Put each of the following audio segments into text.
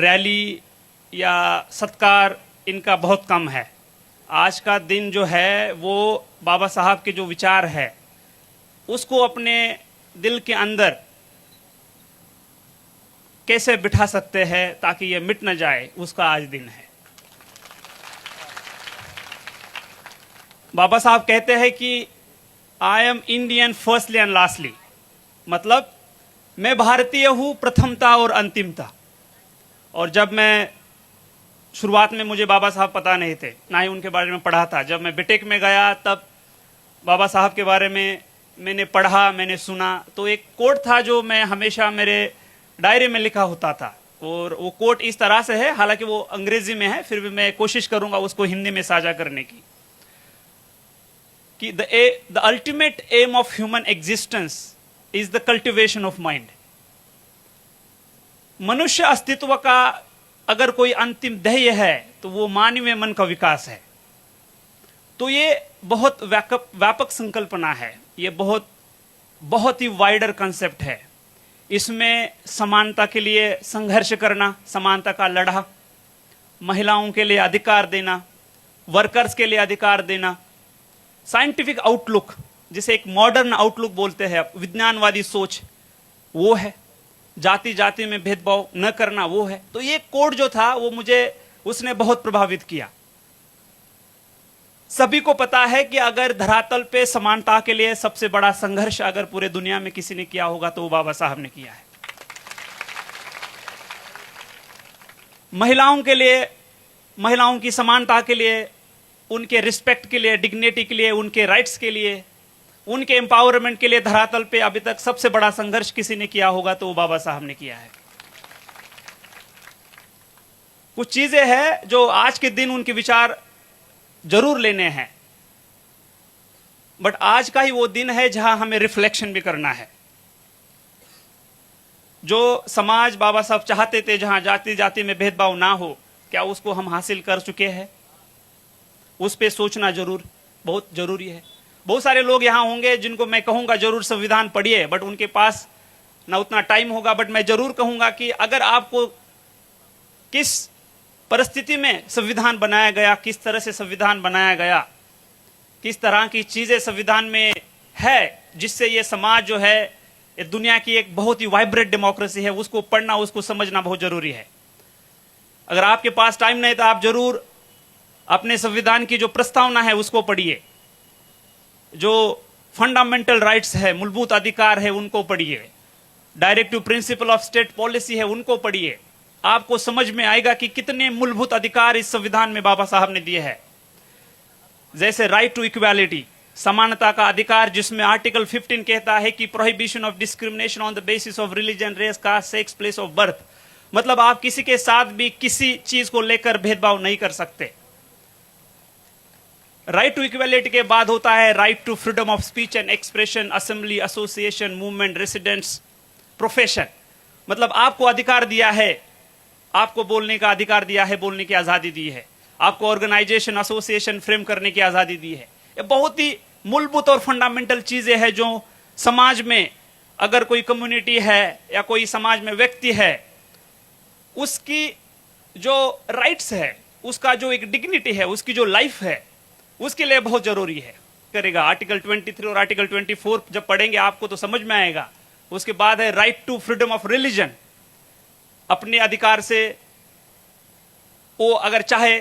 Rally या सत्कार इनका बहुत कम है। आज का दिन जो है वो बाबा साहब के जो विचार है उसको अपने दिल के अंदर कैसे बिठा सकते हैं ताकि ये मिट न जाए, उसका आज दिन है। बाबा साहब कहते हैं कि I am Indian firstly and lastly, मतलब मैं भारतीय हूं प्रथमता और अंतिमता। और जब मैं शुरुआत में, मुझे बाबा साहब पता नहीं थे, ना ही उनके बारे में पढ़ा था। जब मैं बीटेक में गया तब बाबा साहब के बारे में मैंने पढ़ा, मैंने सुना। तो एक कोट था जो मैं हमेशा मेरे डायरी में लिखा होता था, और वो कोट इस तरह से है, हालांकि वो अंग्रेजी में है, फिर भी मैं कोशिश करूंगा उसको हिंदी में साझा करने की, कि the ultimate aim of human existence is the cultivation of mind. मनुष्य अस्तित्व का अगर कोई अंतिम ध्येय है तो वो मानवीय मन का विकास है। तो ये बहुत व्यापक संकल्पना है, ये बहुत ही वाइडर कंसेप्ट है। इसमें समानता के लिए संघर्ष करना, समानता का लड़ा, महिलाओं के लिए अधिकार देना, वर्कर्स के लिए अधिकार देना, साइंटिफिक आउटलुक, जिसे एक मॉडर्न आउटलुक बोलते हैं, विज्ञानवादी सोच, वो है। जाति जाति में भेदभाव न करना, वो है। तो ये कोड जो था वो मुझे, उसने बहुत प्रभावित किया। सभी को पता है कि अगर धरातल पे समानता के लिए सबसे बड़ा संघर्ष अगर पूरे दुनिया में किसी ने किया होगा तो वो बाबा साहब ने किया है। महिलाओं के लिए, महिलाओं की समानता के लिए, उनके रिस्पेक्ट के लिए, डिग्निटी के लिए, उनके राइट्स के लिए, उनके एम्पावरमेंट के लिए धरातल पे अभी तक सबसे बड़ा संघर्ष किसी ने किया होगा तो वो बाबा साहब ने किया है। कुछ चीजें हैं जो आज के दिन उनके विचार जरूर लेने हैं, बट आज का ही वो दिन है जहां हमें रिफ्लेक्शन भी करना है। जो समाज बाबा साहब चाहते थे, जहां जाति जाति में भेदभाव ना हो, क्या उसको हम हासिल कर चुके हैं? उस पे सोचना जरूर बहुत जरूरी है। बहुत सारे लोग यहां होंगे जिनको मैं कहूंगा जरूर संविधान पढ़िए, बट उनके पास ना उतना टाइम होगा। बट मैं जरूर कहूंगा कि अगर आपको किस परिस्थिति में संविधान बनाया गया, किस तरह से संविधान बनाया गया, किस तरह की चीजें संविधान में है जिससे ये समाज जो है, ये दुनिया की एक बहुत ही वाइब्रेंट डेमोक्रेसी है, उसको पढ़ना, उसको समझना बहुत जरूरी है। अगर आपके पास टाइम नहीं तो आप जरूर अपने संविधान की जो प्रस्तावना है उसको पढ़िए, जो फंडामेंटल राइट्स है, मूलभूत अधिकार है, उनको पढ़िए, directive principle of state policy है, उनको पढ़िए। आपको समझ में आएगा कि कितने मूलभूत अधिकार इस संविधान में बाबा साहब ने दिए हैं। जैसे राइट टू इक्वालिटी, समानता का अधिकार, जिसमें आर्टिकल 15 कहता है कि prohibition of discrimination on the basis of religion, race, caste, sex, place of birth. मतलब आप किसी के साथ भी किसी चीज को लेकर भेदभाव नहीं कर सकते। राइट टू इक्वालिटी के बाद होता है right to freedom of speech and expression, assembly, association, movement, residence, profession. मतलब आपको अधिकार दिया है, आपको बोलने का अधिकार दिया है, बोलने की आजादी दी है, आपको ऑर्गेनाइजेशन, एसोसिएशन फ्रेम करने की आजादी दी है। ये बहुत ही मूलभूत और फंडामेंटल चीजें हैं जो समाज में अगर कोई कम्युनिटी है या कोई समाज में व्यक्ति है, उसकी जो राइट्स है, उसका जो एक डिग्निटी है, उसकी जो लाइफ है, उसके लिए बहुत जरूरी है। करेगा आर्टिकल 23 और आर्टिकल 24 जब पढ़ेंगे आपको तो समझ में आएगा। उसके बाद है right to freedom of religion, अपने अधिकार से वो अगर चाहे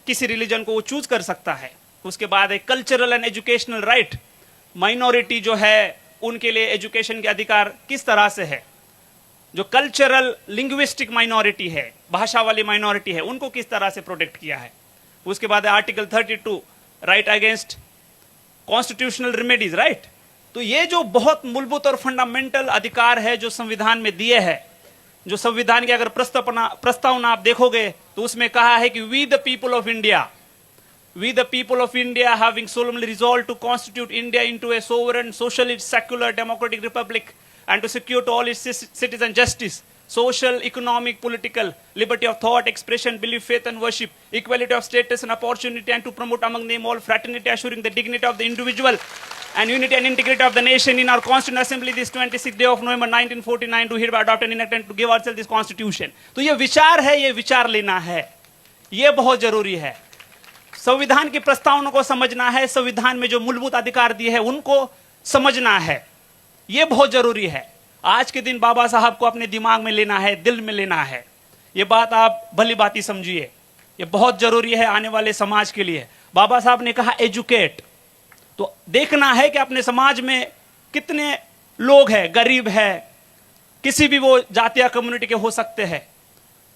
किसी रिलीजन को वो चूज कर सकता है। उसके बाद है cultural and educational right, minority जो है उनके लिए एजुकेशन के अधिकार किस तरह से है, जो कल्चरल लिंग्विस्टिक माइनॉरिटी है, भाषा वाली माइनॉरिटी है, उनको किस तरह से प्रोटेक्ट किया है। उसके बाद है article 32, right against constitutional remedies, right. तो ये जो बहुत मूलभूत और फंडामेंटल अधिकार है जो संविधान में दिए हैं, जो संविधान की अगर प्रस्तावना आप देखोगे तो उसमें कहा है कि we the people of India having solemnly resolved to constitute India into a sovereign, socialist, secular, democratic republic and to secure to all its citizens justice, social, economic, political, liberty of thought, expression, belief, faith and worship, equality of status and opportunity, and to promote among them all fraternity, assuring the dignity of the individual and unity and integrity of the nation in our Constituent Assembly this 26th day of November 1949 to hereby adopt and enact and to give ourselves this Constitution. तो ये विचार है, ये विचार लेना है, ये बहुत जरूरी है। संविधान की प्रस्तावना को समझना है, संविधान में जो मूलभूत अधिकार दिए हैं उनको समझना है, ये बहुत जरूरी है। आज के दिन बाबा साहब को अपने दिमाग में लेना है, दिल में लेना है। ये बात आप भली बात समझिए, ये बहुत जरूरी है आने वाले समाज के लिए। बाबा साहब ने कहा एजुकेट, तो देखना है कि अपने समाज में कितने लोग हैं, गरीब है, किसी भी वो जाति या कम्युनिटी के हो सकते हैं।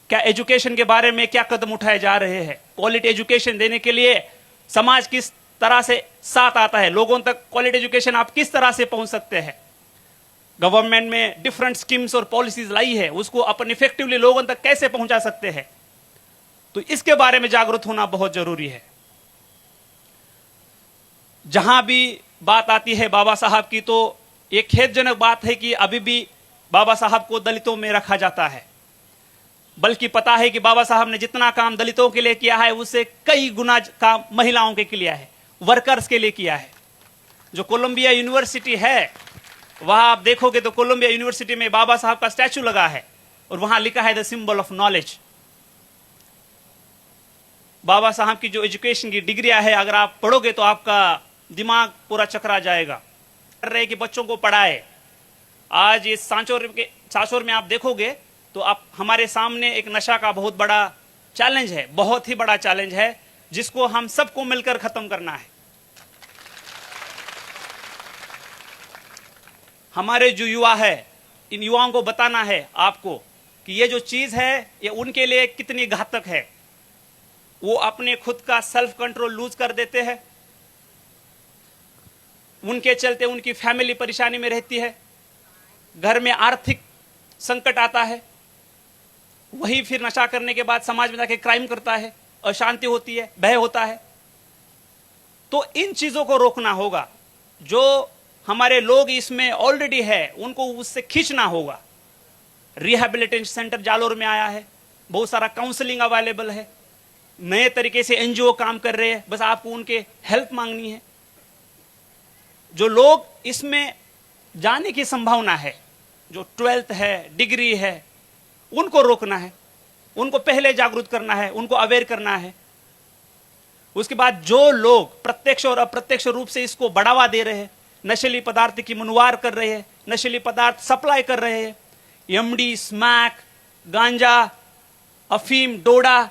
क्या एजुकेशन के बारे में क्या कदम उठाए जा रहे हैं? क्वालिटी एजुकेशन देने के लिए समाज किस तरह से साथ आता है? लोगों तक क्वालिटी एजुकेशन आप किस तरह से पहुंच सकते हैं? गवर्नमेंट में डिफरेंट स्कीम्स और पॉलिसीज लाई है, उसको अपन इफेक्टिवली लोगों तक कैसे पहुंचा सकते हैं? तो इसके बारे में जागरूक होना बहुत जरूरी है। जहां भी बात आती है बाबा साहब की, तो एक खेदजनक बात है कि अभी भी बाबा साहब को दलितों में रखा जाता है। बल्कि पता है कि बाबा साहब ने जितना काम दलितों के लिए किया है उससे कई गुना काम महिलाओं के लिए है, वर्कर्स के लिए किया है। जो कोलंबिया यूनिवर्सिटी है वहां आप देखोगे तो कोलंबिया यूनिवर्सिटी में बाबा साहब का स्टैचू लगा है और वहां लिखा है द सिंबल ऑफ नॉलेज। बाबा साहब की जो एजुकेशन की डिग्रियां है, अगर आप पढ़ोगे तो आपका दिमाग पूरा चकरा जाएगा। कर रहे कि बच्चों को पढ़ाए। आज इस सांचौर में आप देखोगे तो आप हमारे सामने एक नशा का बहुत बड़ा चैलेंज है, बहुत ही बड़ा चैलेंज है, जिसको हम सबको मिलकर खत्म करना है। हमारे जो युवा है, इन युवाओं को बताना है आपको कि ये जो चीज है ये उनके लिए कितनी घातक है। वो अपने खुद का सेल्फ कंट्रोल लूज कर देते हैं, उनके चलते उनकी फैमिली परेशानी में रहती है, घर में आर्थिक संकट आता है, वही फिर नशा करने के बाद समाज में जाके क्राइम करता है, अशांति होती है, भय होता है। तो इन चीजों को रोकना होगा। जो हमारे लोग इसमें ऑलरेडी है उनको उससे खींचना होगा। रिहैबिलिटेशन सेंटर जालोर में आया है, बहुत सारा काउंसलिंग अवेलेबल है, नए तरीके से एनजीओ काम कर रहे हैं, बस आपको उनके हेल्प मांगनी है। जो लोग इसमें जाने की संभावना है, जो 12th है, डिग्री है, उनको रोकना है, उनको पहले जागरूक करना है, उनको अवेयर करना है। उसके बाद जो लोग प्रत्यक्ष और अप्रत्यक्ष रूप से इसको बढ़ावा दे रहे हैं, नशीली पदार्थ की मुनवार कर रहे हैं, नशीली पदार्थ सप्लाई कर रहे हैं, एमडी, स्मैक, गांजा, अफीम, डोडा,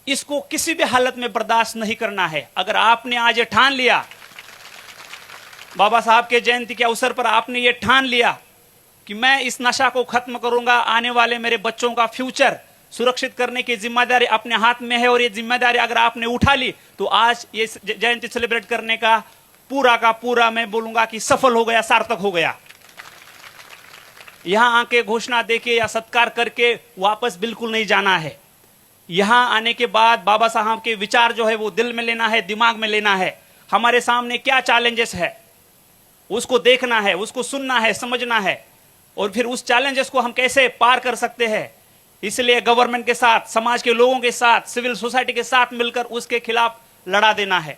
इसको किसी भी हालत में बर्दाश्त नहीं करना है। अगर आपने आज ये ठान लिया, बाबा साहब के जयंती के अवसर पर आपने ये ठान लिया कि मैं इस नशा को खत्म करूंगा, आने वाले मेरे बच्चों का फ्यूचर सुरक्षित करने की जिम्मेदारी अपने हाथ में है, और ये जिम्मेदारी अगर आपने उठा ली तो आज ये जयंती सेलिब्रेट करने का पूरा मैं बोलूंगा कि सफल हो गया, सार्थक हो गया। यहां आके घोषणा देके या सत्कार करके वापस बिल्कुल नहीं जाना है। यहां आने के बाद बाबा साहब के विचार जो है वो दिल में लेना है, दिमाग में लेना है। हमारे सामने क्या चैलेंजेस है उसको देखना है, उसको सुनना है, समझना है, और फिर उस चैलेंजेस को हम कैसे पार कर सकते हैं। इसलिए गवर्नमेंट के साथ, समाज के लोगों के साथ, सिविल सोसाइटी के साथ मिलकर उसके खिलाफ लड़ा देना है।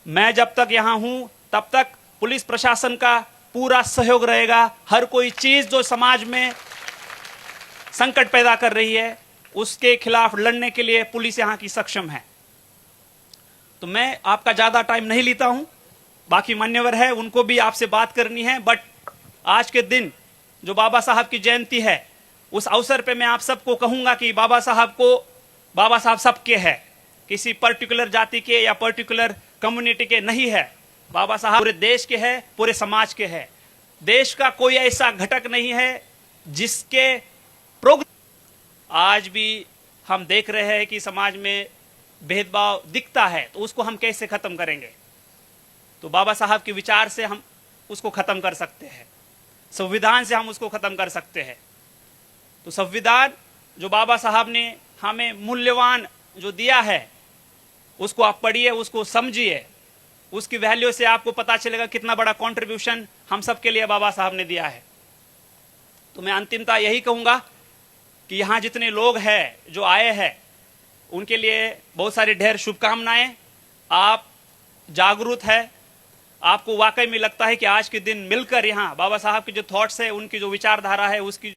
मैं जब तक यहां हूं तब तक पुलिस प्रशासन का पूरा सहयोग रहेगा। हर कोई चीज जो समाज में संकट पैदा कर रही है उसके खिलाफ लड़ने के लिए पुलिस यहां की सक्षम है। तो मैं आपका ज्यादा टाइम नहीं लेता हूं, बाकी मान्यवर है उनको भी आपसे बात करनी है। बट आज के दिन जो बाबा साहब की जयंती है, उस अवसर पे मैं आप सबको कहूंगा कि बाबा साहब सबके है, किसी पर्टिकुलर जाति के या पर्टिकुलर कम्युनिटी के नहीं है। बाबा साहब पूरे देश के हैं, पूरे समाज के हैं। देश का कोई ऐसा घटक नहीं है जिसके प्रोग्रेस। आज भी हम देख रहे हैं कि समाज में भेदभाव दिखता है, तो उसको हम कैसे खत्म करेंगे? तो बाबा साहब के विचार से हम उसको खत्म कर सकते हैं, संविधान से हम उसको खत्म कर सकते हैं। तो संविधान जो बाबा साहब ने हमें मूल्यवान जो दिया है उसको आप पढ़िए, उसको समझिए, उसकी वैल्यू से आपको पता चलेगा कितना बड़ा कंट्रीब्यूशन हम सब के लिए बाबा साहब ने दिया है। तो मैं अंतिमता यही कहूंगा कि यहां जितने लोग हैं जो आए हैं उनके लिए बहुत सारी ढेर शुभकामनाएं। आप जागरूक है, आपको वाकई में लगता है कि आज के दिन मिलकर यहाँ बाबा साहब के जो थॉट्स है, उनकी जो विचारधारा है, उसकी